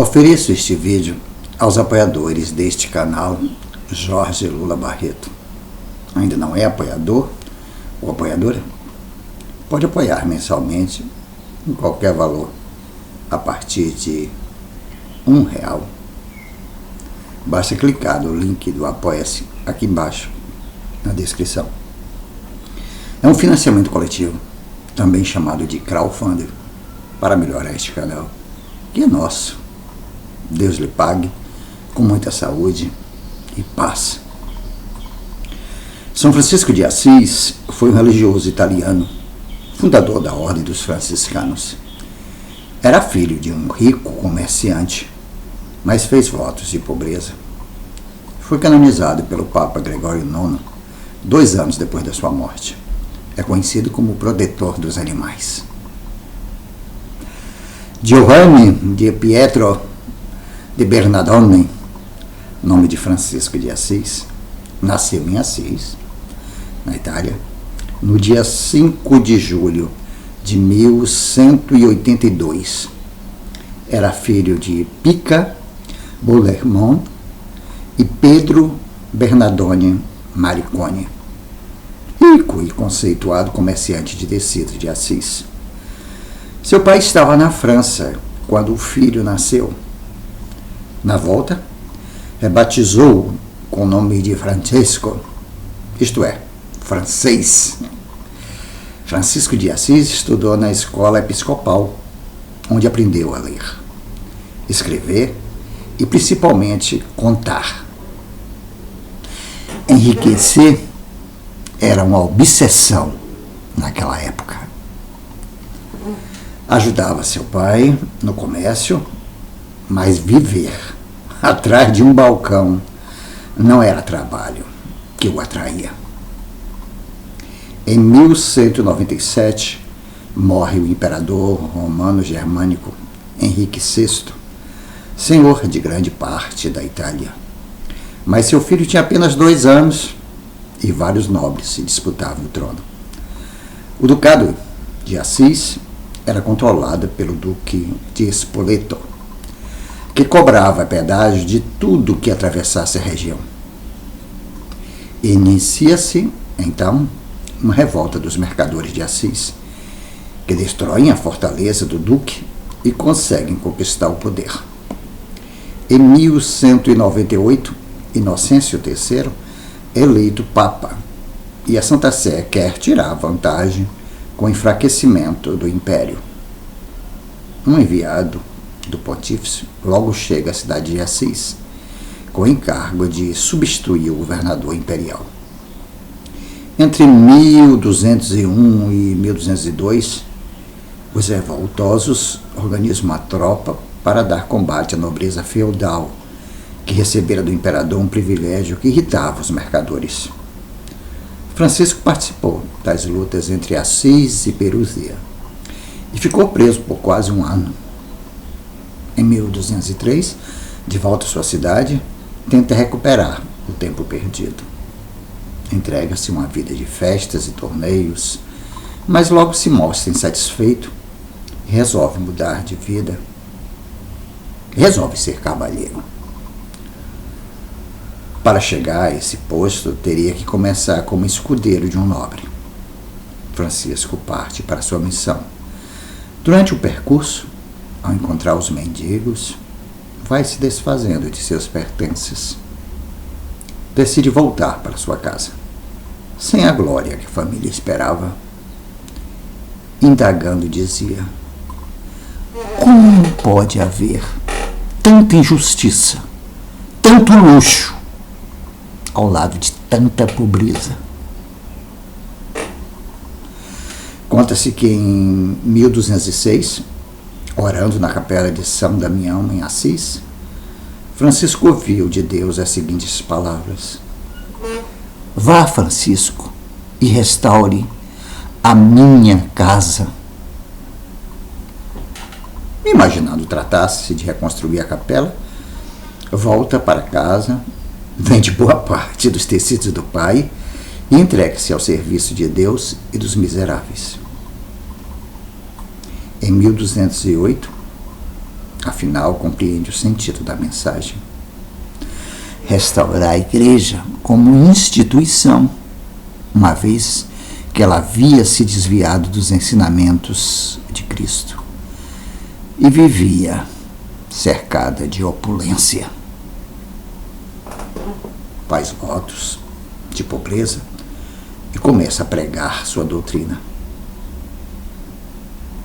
Ofereço este vídeo aos apoiadores deste canal, Jorge Lula Barreto. Ainda não é apoiador ou apoiadora? Pode apoiar mensalmente em qualquer valor, a partir de R$1. Basta clicar no link do Apoia-se aqui embaixo, na descrição. É um financiamento coletivo, também chamado de crowdfunding, para melhorar este canal, que é nosso. Deus lhe pague com muita saúde e paz. São Francisco de Assis foi um religioso italiano, fundador da Ordem dos Franciscanos. Era filho de um rico comerciante, mas fez votos de pobreza. Foi canonizado pelo Papa Gregório IX 2 anos depois da sua morte. É conhecido como o protetor dos animais. Giovanni di Pietro de Bernardone, nome de Francisco de Assis, nasceu em Assis, na Itália, no dia 5 de julho de 1182. Era filho de Pica Bourlemont e Pedro Bernardone Maricone, rico e conceituado comerciante de tecidos de Assis. Seu pai estava na França quando o filho nasceu. Na volta, rebatizou-o com o nome de Francesco, isto é, francês. Francisco de Assis estudou na escola episcopal, onde aprendeu a ler, escrever e principalmente contar. Enriquecer era uma obsessão naquela época. Ajudava seu pai no comércio, mas viver atrás de um balcão não era trabalho que o atraía. Em 1197, morre o imperador romano-germânico Henrique VI, senhor de grande parte da Itália. Mas seu filho tinha apenas 2 anos e vários nobres se disputavam o trono. O ducado de Assis era controlado pelo duque de Spoleto, que cobrava pedágio de tudo que atravessasse a região. Inicia-se, então, uma revolta dos mercadores de Assis, que destroem a fortaleza do duque e conseguem conquistar o poder. Em 1198, Inocêncio III é eleito Papa, e a Santa Sé quer tirar vantagem com o enfraquecimento do império. Um enviado do pontífice logo chega à cidade de Assis, com o encargo de substituir o governador imperial. Entre 1201 e 1202, os revoltosos organizam uma tropa para dar combate à nobreza feudal, que recebera do imperador um privilégio que irritava os mercadores. Francisco participou das lutas entre Assis e Perugia e ficou preso por quase 1 ano. Em 1203, de volta à sua cidade, tenta recuperar o tempo perdido. Entrega-se a uma vida de festas e torneios, mas logo se mostra insatisfeito e resolve mudar de vida. Resolve ser cavalheiro. Para chegar a esse posto, teria que começar como escudeiro de um nobre. Francisco parte para sua missão. Durante o percurso, ao encontrar os mendigos, vai se desfazendo de seus pertences. Decide voltar para sua casa, sem a glória que a família esperava. Indagando, dizia: como pode haver tanta injustiça, tanto luxo, ao lado de tanta pobreza? Conta-se que em 1206, orando na capela de São Damião, em Assis, Francisco ouviu de Deus as seguintes palavras: vá, Francisco, e restaure a minha casa. Imaginando tratar-se de reconstruir a capela, volta para casa, vende boa parte dos tecidos do pai e entrega-se ao serviço de Deus e dos miseráveis. Em 1208, a afinal compreende o sentido da mensagem. Restaurar a igreja como instituição, uma vez que ela havia se desviado dos ensinamentos de Cristo e vivia cercada de opulência. Faz votos de pobreza e começa a pregar sua doutrina.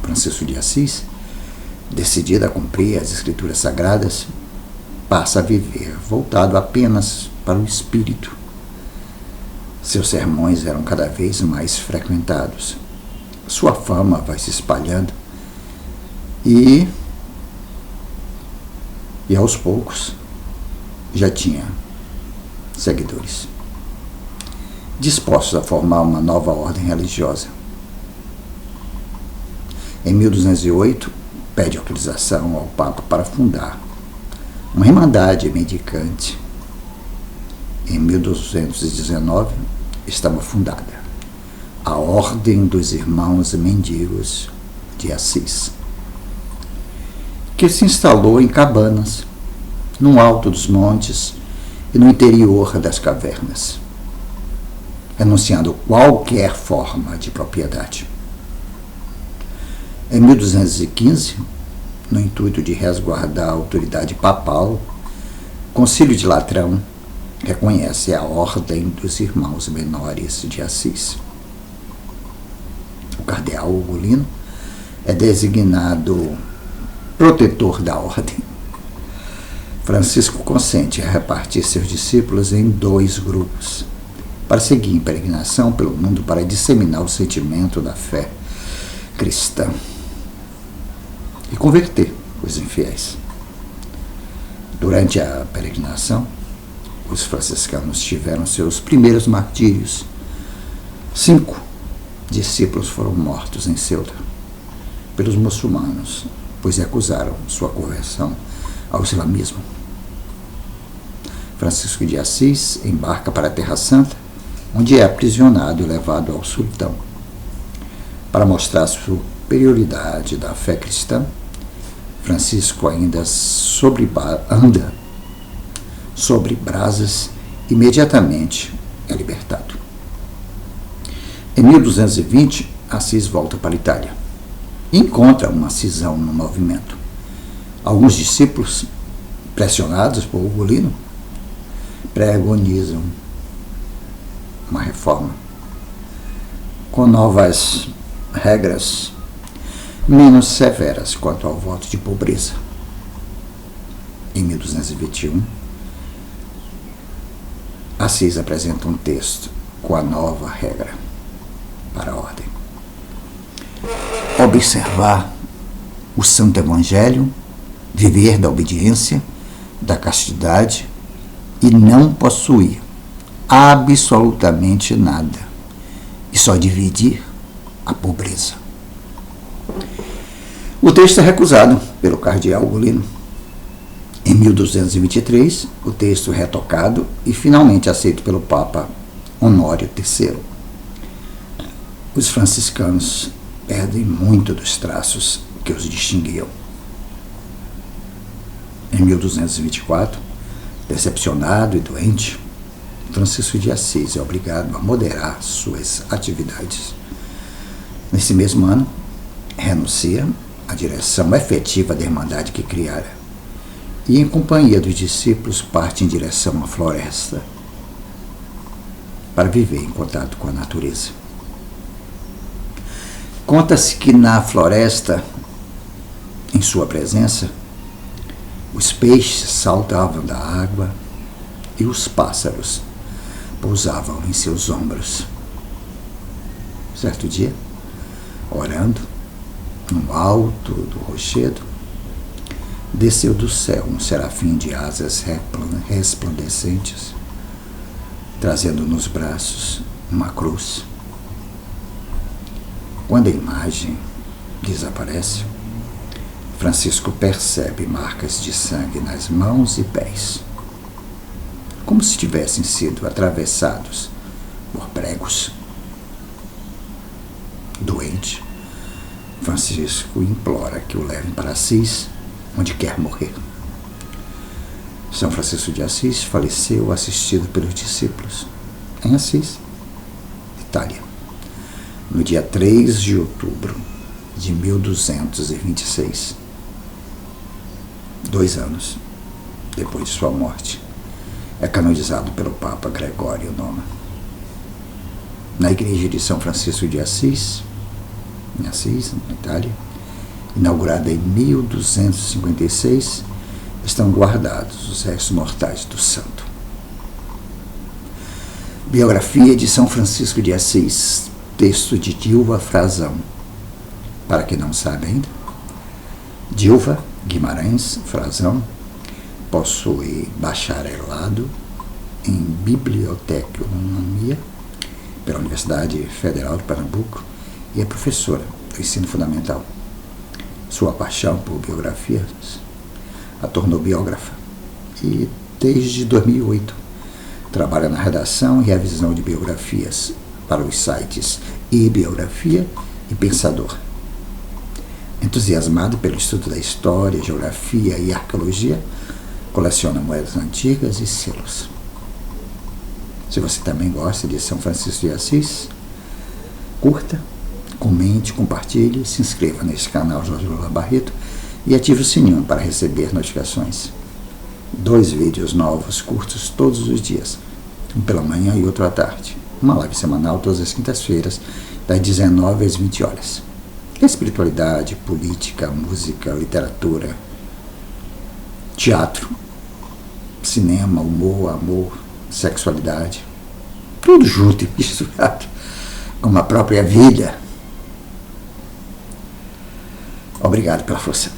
Francisco de Assis, decidido a cumprir as Escrituras Sagradas, passa a viver voltado apenas para o espírito. Seus sermões eram cada vez mais frequentados. Sua fama vai se espalhando e aos poucos já tinha seguidores, dispostos a formar uma nova ordem religiosa. Em 1208, pede autorização ao Papa para fundar uma irmandade mendicante. Em 1219, estava fundada a Ordem dos Irmãos Mendigos de Assis, que se instalou em cabanas, no alto dos montes e no interior das cavernas, renunciando qualquer forma de propriedade. Em 1215, no intuito de resguardar a autoridade papal, o Concílio de Latrão reconhece a Ordem dos Irmãos Menores de Assis. O cardeal Ugolino é designado protetor da ordem. Francisco consente a repartir seus discípulos em 2 grupos, para seguir em peregrinação pelo mundo para disseminar o sentimento da fé cristã e converter os infiéis. Durante a peregrinação, os franciscanos tiveram seus primeiros martírios. 5 discípulos foram mortos em Ceuta pelos muçulmanos, pois recusaram sua conversão ao islamismo. Francisco de Assis embarca para a Terra Santa, onde é aprisionado e levado ao sultão. Para mostrar a superioridade da fé cristã, Francisco ainda anda sobre brasas, imediatamente é libertado. Em 1220, Assis volta para a Itália e encontra uma cisão no movimento. Alguns discípulos, pressionados por Ugolino, preconizam uma reforma com novas regras menos severas quanto ao voto de pobreza. Em 1221, Assis apresenta um texto com a nova regra para a ordem: observar o Santo Evangelho, viver da obediência, da castidade e não possuir absolutamente nada, e só dividir a pobreza. O texto é recusado pelo cardeal Ugolino. Em 1223, o texto é retocado e finalmente aceito pelo Papa Honório III. Os franciscanos perdem muito dos traços que os distinguiam. Em 1224, decepcionado e doente, Francisco de Assis é obrigado a moderar suas atividades. Nesse mesmo ano, renuncia à direção efetiva da Irmandade que criara e, em companhia dos discípulos, parte em direção à floresta para viver em contato com a natureza. Conta-se que na floresta, em sua presença, os peixes saltavam da água e os pássaros pousavam em seus ombros. Certo dia, orando, no alto do rochedo, desceu do céu um serafim de asas resplandecentes, trazendo nos braços uma cruz. Quando a imagem desaparece, Francisco percebe marcas de sangue nas mãos e pés, como se tivessem sido atravessados por pregos. Doente, Francisco implora que o levem para Assis onde quer morrer. São Francisco de Assis faleceu assistido pelos discípulos em Assis, Itália, no dia 3 de outubro de 1226, 2 anos depois de sua morte. É canonizado pelo Papa Gregório IX. Na igreja de São Francisco de Assis, em Assis, na Itália, inaugurada em 1256, estão guardados os restos mortais do santo. Biografia de São Francisco de Assis, texto de Dilva Frazão. Para quem não sabe ainda, Dilva Guimarães Frazão possui bacharelado em biblioteconomia pela Universidade Federal de Pernambuco e é professora do ensino fundamental. Sua paixão por biografias a tornou biógrafa e, desde 2008, trabalha na redação e revisão de biografias para os sites e-biografia e Pensador. Entusiasmado pelo estudo da história, geografia e arqueologia, coleciona moedas antigas e selos. Se você também gosta de São Francisco de Assis, curta, comente, compartilhe, se inscreva nesse canal Jorge Lula Barreto e ative o sininho para receber notificações. 2 vídeos novos, curtos, todos os dias. Um pela manhã e outro à tarde. Uma live semanal todas as quintas-feiras, das 19 às 20 horas. Espiritualidade, política, música, literatura, teatro, cinema, humor, amor, sexualidade. Tudo junto e misturado, como a própria vida. Obrigado pela força.